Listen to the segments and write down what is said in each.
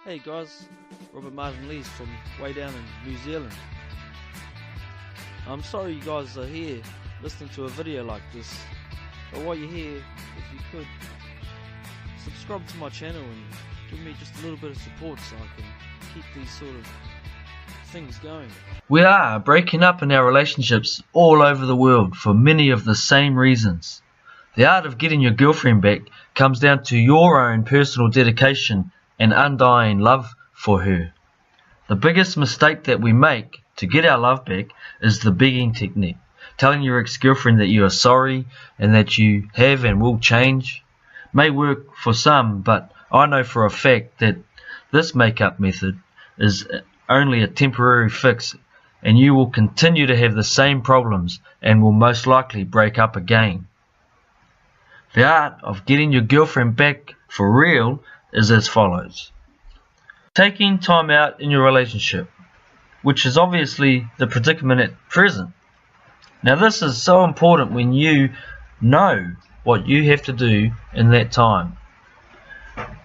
Hey guys, Robert Martin Lees from way down in New Zealand. I'm sorry you guys are here listening to a video like this, but while you're here, if you could subscribe to my channel and give me just a little bit of support so I can keep these sort of things going. We are breaking up in our relationships all over the world for many of the same reasons. The art of getting your girlfriend back comes down to your own personal dedication and undying love for her. The biggest mistake that we make to get our love back is the begging technique, telling your ex-girlfriend that you are sorry and that you have and will change. May work for some, but I know for a fact that this make-up method is only a temporary fix, and you will continue to have the same problems and will most likely break up again. The art of getting your girlfriend back for real is as follows. Taking time out in your relationship, which is obviously the predicament at present. Now this is so important when you know what you have to do in that time.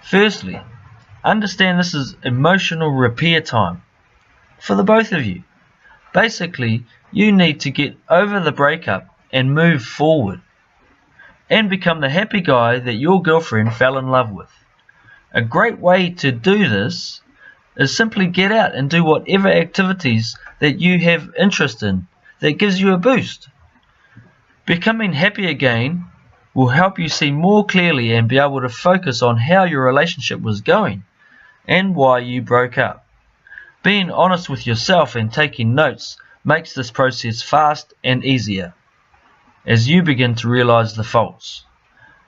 Firstly, understand this is emotional repair time for the both of you. Basically, you need to get over the breakup and move forward and become the happy guy that your girlfriend fell in love with. A great way to do this is simply get out and do whatever activities that you have interest in that gives you a boost. Becoming happy again will help you see more clearly and be able to focus on how your relationship was going and why you broke up. Being honest with yourself and taking notes makes this process fast and easier as you begin to realize the faults.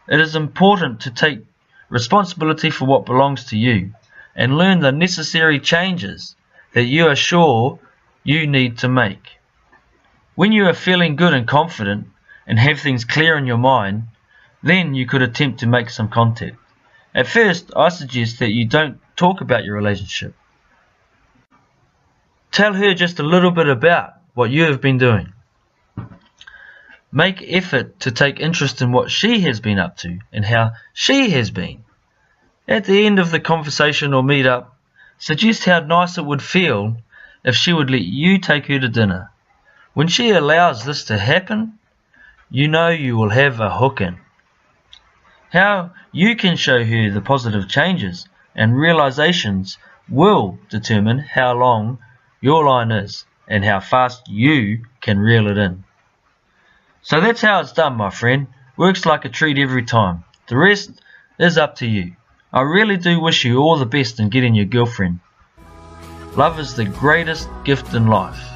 It is important to take responsibility for what belongs to you and learn the necessary changes that you are sure you need to make. When you are feeling good and confident and have things clear in your mind, then you could attempt to make some contact. At first, I suggest that you don't talk about your relationship. Tell her just a little bit about what you have been doing. Make effort to take interest in what she has been up to and how she has been. At the end of the conversation or meet-up, suggest how nice it would feel if she would let you take her to dinner. When she allows this to happen, you know you will have a hook in. How you can show her the positive changes and realizations will determine how long your line is and how fast you can reel it in. So that's how it's done, my friend. Works like a treat every time. The rest is up to you. I really do wish you all the best in getting your girlfriend. Love is the greatest gift in life.